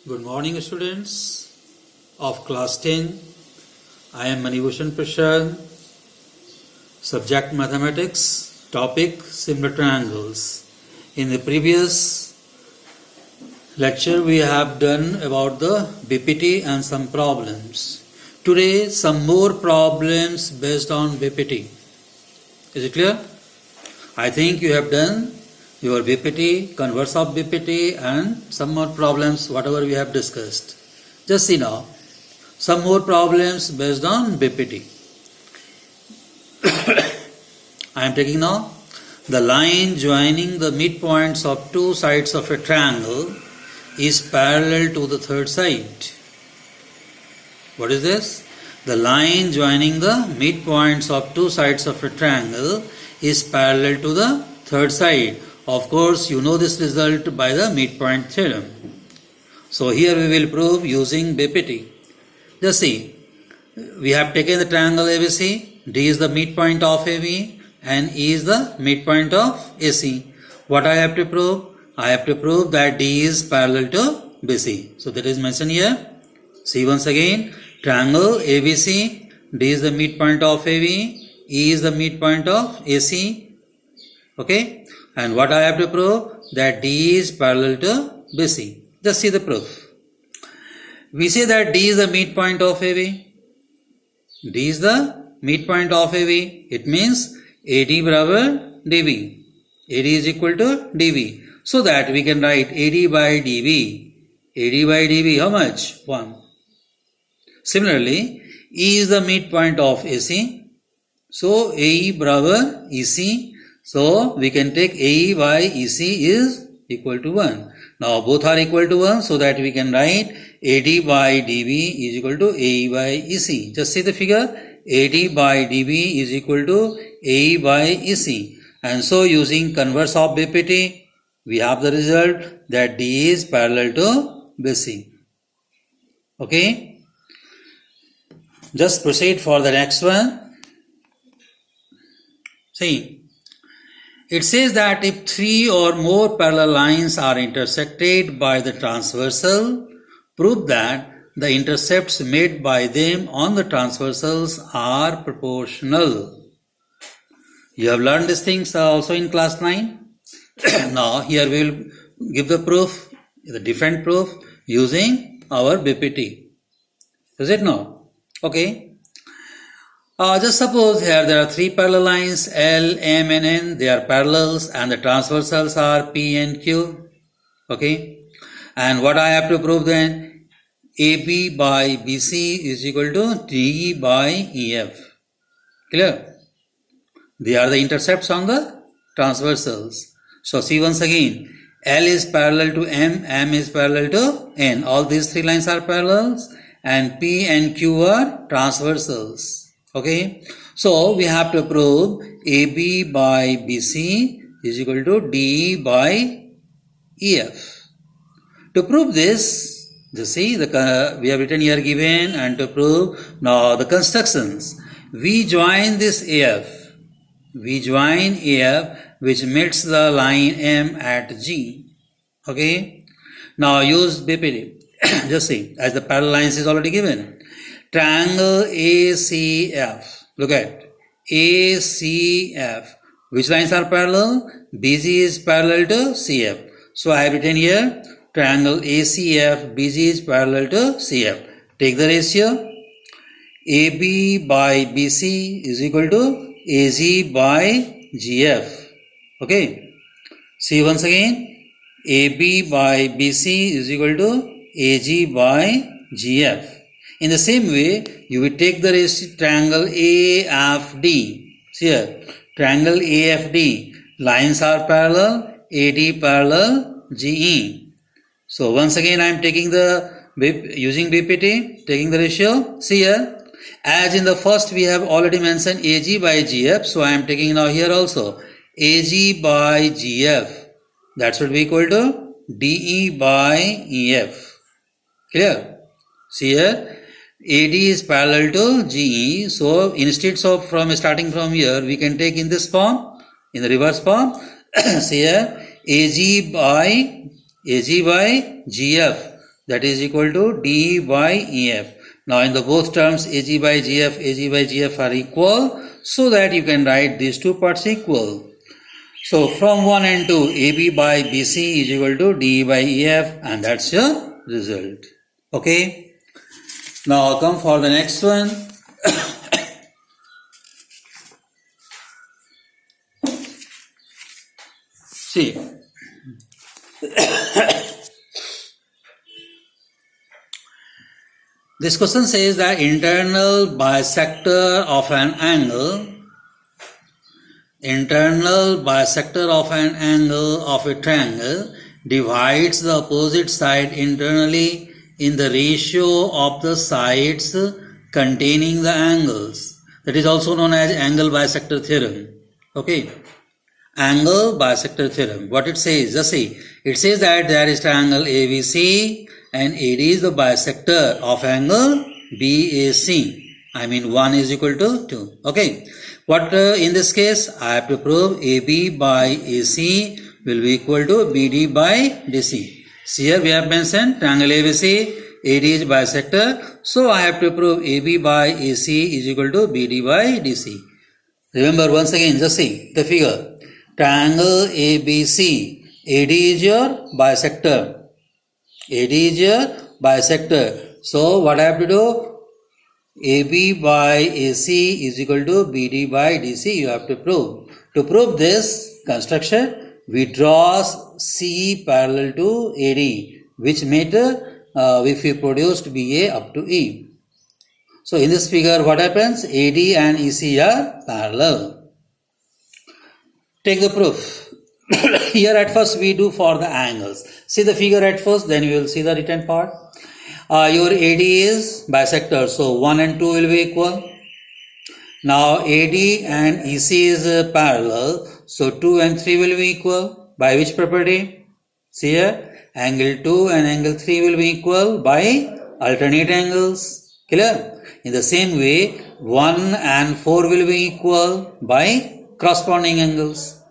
Good morning, students of class 10. I am Manibhushan Prashad. Subject mathematics, topic similar triangles. In the previous lecture, we have done about the BPT and some problems. Today, some more problems based on BPT. Is it clear? I think you have done your BPT, converse of BPT, and some more problems, whatever we have discussed. Just see now, some more problems based on BPT. I am taking now the line joining the midpoints of two sides of a triangle is parallel to the third side. What is this? The line joining the midpoints of two sides of a triangle is parallel to the third side. Of course, you know this result by the midpoint theorem. So here we will prove using BPT. Just see, we have taken the triangle ABC. D is the midpoint of AB and E is the midpoint of AC. What I have to prove? I have to prove that D is parallel to BC. So that is mentioned here. See once again, triangle ABC, D is the midpoint of AB, E is the midpoint of AC. Okay? And what I have to prove? That D is parallel to BC. Just see the proof. We say that D is the midpoint of AB. D is the midpoint of AB. It means AD barabar DB. AD is equal to DB. So that we can write AD by DB. AD by DB, how much? 1. Similarly, E is the midpoint of AC. So AE barabar EC. So we can take AE by EC is equal to 1. Now both are equal to 1, so that we can write AD by DB is equal to AE by EC. Just see the figure. AD by DB is equal to AE by EC. And so using converse of BPT, we have the result that D is parallel to BC. Okay. Just proceed for the next one. See. It says that if 3 or more parallel lines are intersected by the transversal, prove that the intercepts made by them on the transversals are proportional. You have learned these things also in class 9. Now here we will give the proof, the different proof using our BPT. Is it no? Okay. Just suppose here there are 3 parallel lines L, M and N. They are parallels and the transversals are P and Q. Okay. And what I have to prove then? AB by BC is equal to DE by EF. Clear? They are the intercepts on the transversals. So see once again, L is parallel to M, M is parallel to N. All these 3 lines are parallels and P and Q are transversals. Okay, so we have to prove AB by BC is equal to DE by EF. To prove this, just see, we have written here given, and to prove now the constructions. We join this AF. We join AF which meets the line M at G. Okay, now use BPT. Just see, as the parallel lines is already given. Triangle ACF. Look at ACF. Which lines are parallel? BG is parallel to CF. So I have written here triangle ACF. BG is parallel to CF. Take the ratio. AB by BC is equal to AG by GF. Okay. See once again. AB by BC is equal to AG by GF. In the same way, you will take the ratio triangle AFD. See here, triangle AFD. Lines are parallel, AD parallel, GE. So once again, I am taking using BPT, taking the ratio. See here, as in the first we have already mentioned AG by GF. So I am taking now here also AG by GF. That should be equal to DE by EF. Clear? See here. AD is parallel to GE. So instead of starting from here, we can take in this form, in the reverse form. See here, AG by GF. that is equal to d by EF. Now in the both terms AG by GF are equal, so that you can write these two parts equal. So from 1 and 2, AB by BC is equal to D by EF, and that's your result. Okay. Now I'll come for the next one. See. This question says that internal bisector of an angle of a triangle divides the opposite side internally in the ratio of the sides containing the angles. That is also known as angle bisector theorem. Okay. Angle bisector theorem. What it says? Just see. It says that there is triangle ABC and AD is the bisector of angle BAC. I mean 1 is equal to 2. Okay. What in this case? I have to prove AB by AC will be equal to BD by DC. See here we have mentioned triangle ABC, AD is bisector. So I have to prove AB by AC is equal to BD by DC. Remember once again, just see the figure. Triangle ABC, AD is your bisector. AD is your bisector. So what I have to do? AB by AC is equal to BD by DC. You have to prove. To prove this construction, we draw C parallel to AD, which made if we produced BA up to E. So in this figure, what happens? AD and EC are parallel. Take the proof. Here at first we do for the angles. See the figure at first, then you will see the written part. Your AD is bisector, so 1 and 2 will be equal. Now AD and EC is parallel, so 2 and 3 will be equal. By which property? See here, angle 2 and angle 3 will be equal by alternate angles. Clear? In the same way, 1 and 4 will be equal by corresponding angles.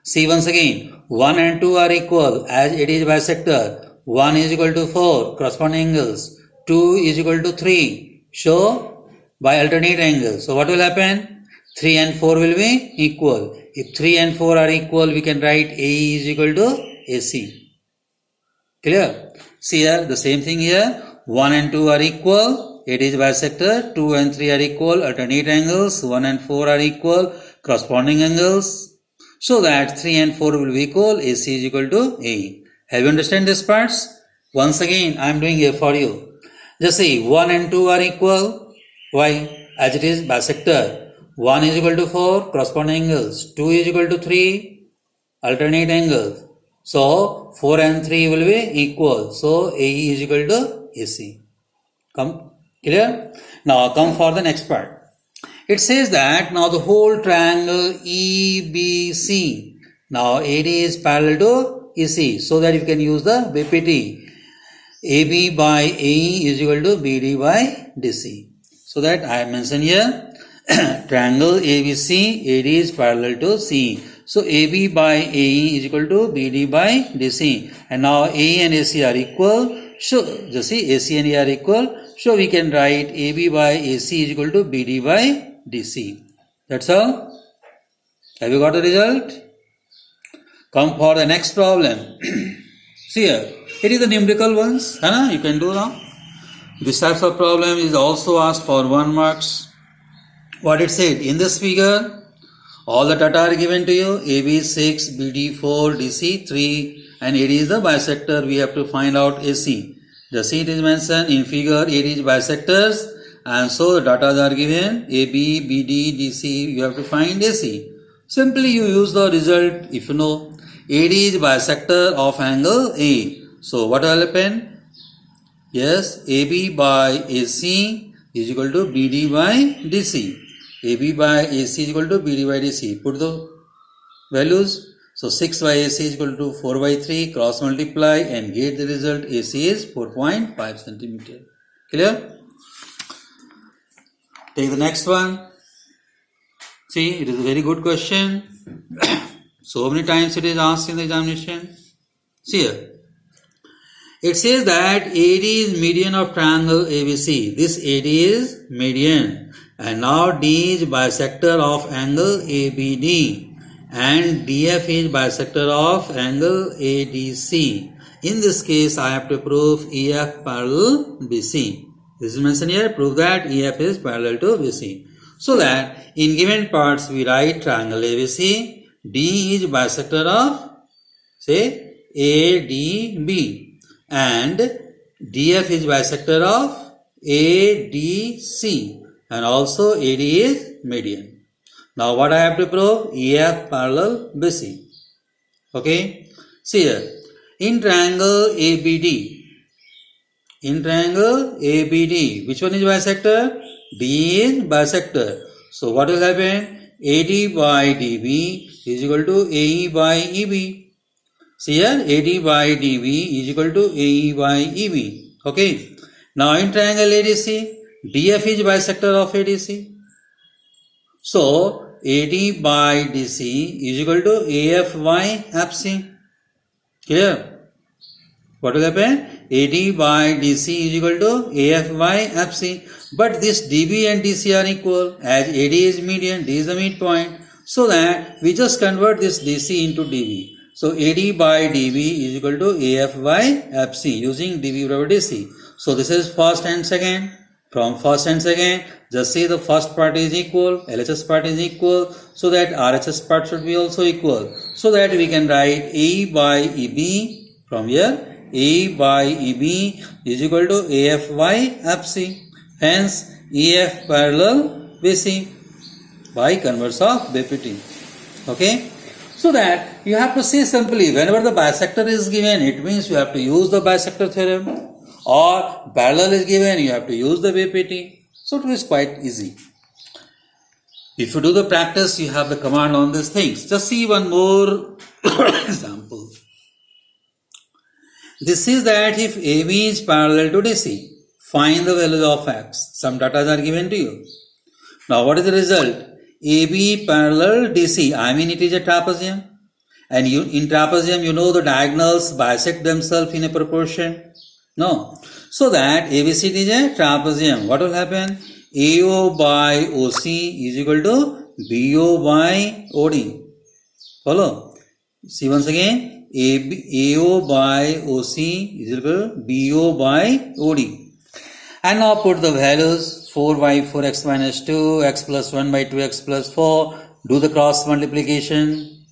See once again, 1 and 2 are equal as AD is bisector. 1 is equal to 4, corresponding angles. 2 is equal to 3, show by alternate angles. So what will happen? 3 and 4 will be equal. If 3 and 4 are equal, we can write AE is equal to AC. Clear? See here, the same thing here. 1 and 2 are equal, AD is bisector. 2 and 3 are equal, alternate angles. 1 and 4 are equal, corresponding angles. So that 3 and 4 will be equal, AC is equal to AE. Have you understand these parts? Once again, I am doing here for you. Just see, 1 and 2 are equal. Why? As it is bisector. 1 is equal to 4, corresponding angles. 2 is equal to 3, alternate angles. So, 4 and 3 will be equal. So, AE is equal to AC. Come, clear? Now, come for the next part. It says that now the whole triangle EBC. Now, AD is parallel to EC, so that you can use the BPT. AB by AE is equal to BD by DC. So that I have mentioned here, triangle ABC, AD is parallel to CE. So AB by AE is equal to BD by DC. And now AE and AC are equal. So just see, AC and AE are equal. So we can write AB by AC is equal to BD by DC. That's all. Have you got the result? Come for the next problem. See here, it is the numerical ones. You can do now. This type of problem is also asked for 1 marks. What it said in this figure, all the data are given to you. AB 6, BD 4, DC 3, and AD is the bisector. We have to find out AC. Just see, it is mentioned in figure AD is bisectors, and so the data are given AB, BD, DC. You have to find AC. Simply you use the result if you know. AD is bisector of angle A. So what will happen? Yes, AB by AC is equal to BD by DC. AB by AC is equal to BD by DC. Put the values. So 6 by AC is equal to 4 by 3. Cross multiply and get the result. AC is 4.5 centimeter. Clear? Take the next one. See, it is a very good question. So many times it is asked in the examination. See here. It says that AD is median of triangle ABC. This AD is median. And now D is bisector of angle ABD. And DF is bisector of angle ADC. In this case, I have to prove EF parallel BC. This is mentioned here. Prove that EF is parallel to BC. So that in given parts, we write triangle ABC. D is bisector of, say, ADB. And DF is bisector of ADC, and also AD is median. Now what I have to prove? EF parallel BC. Okay, see here, in triangle ABD, which one is bisector? D is bisector. So what will happen? AD by DB is equal to AE by EB. See here, AD by DB is equal to AE by EB. Okay. Now in triangle ADC, DF is bisector of ADC. So AD by DC is equal to AF by FC. Clear? What will happen? AD by DC is equal to AF by FC. But this DB and DC are equal, as AD is median, D is the midpoint. So that we just convert this DC into DB. So AD by DB is equal to AF by FC using DB by DC. So this is first and second. From first and second, just say the first part is equal, LHS part is equal, so that RHS part should be also equal. So that we can write A by EB from here. A by EB is equal to AF by FC. Hence EF parallel BC by converse of BPT. Okay. So that you have to say simply, whenever the bisector is given, it means you have to use the bisector theorem, or parallel is given, you have to use the BPT. So it is quite easy. If you do the practice, you have the command on these things. Just see one more example. This is that if AB is parallel to DC, find the value of X. Some data are given to you. Now what is the result? AB parallel DC, I mean it is a trapezium, and in trapezium you know the diagonals bisect themselves in a proportion. No, so that ABCD is a trapezium. What will happen? AO by OC is equal to BO by OD. Follow? See once again, AO by OC is equal to BO by OD. And now put the values 4 by 4x minus 2, x plus 1 by 2x plus 4. Do the cross multiplication.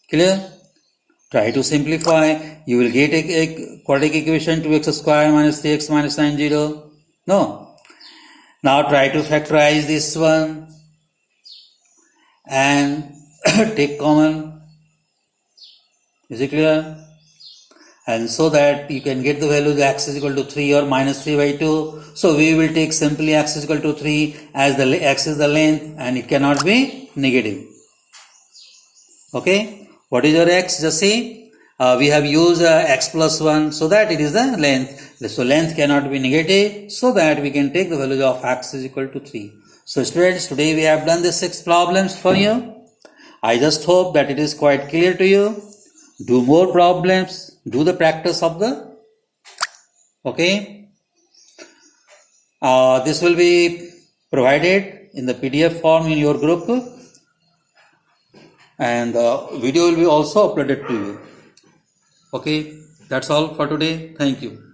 Clear? Try to simplify. You will get a quadratic equation 2x square minus 3x minus 90. No. Now try to factorize this one and take common. Is it clear? And so that you can get the value of x is equal to 3 or minus 3 by 2. So we will take simply x is equal to 3 as the x is the length and it cannot be negative. Okay. What is your x? Just see. We have used x plus 1 so that it is the length. So length cannot be negative, so that we can take the value of x is equal to 3. So students, today we have done the 6 problems for you. I just hope that it is quite clear to you. Do more problems. Do the practice of the, okay. This will be provided in the PDF form in your group, and the video will be also uploaded to you. Okay, that's all for today. Thank you.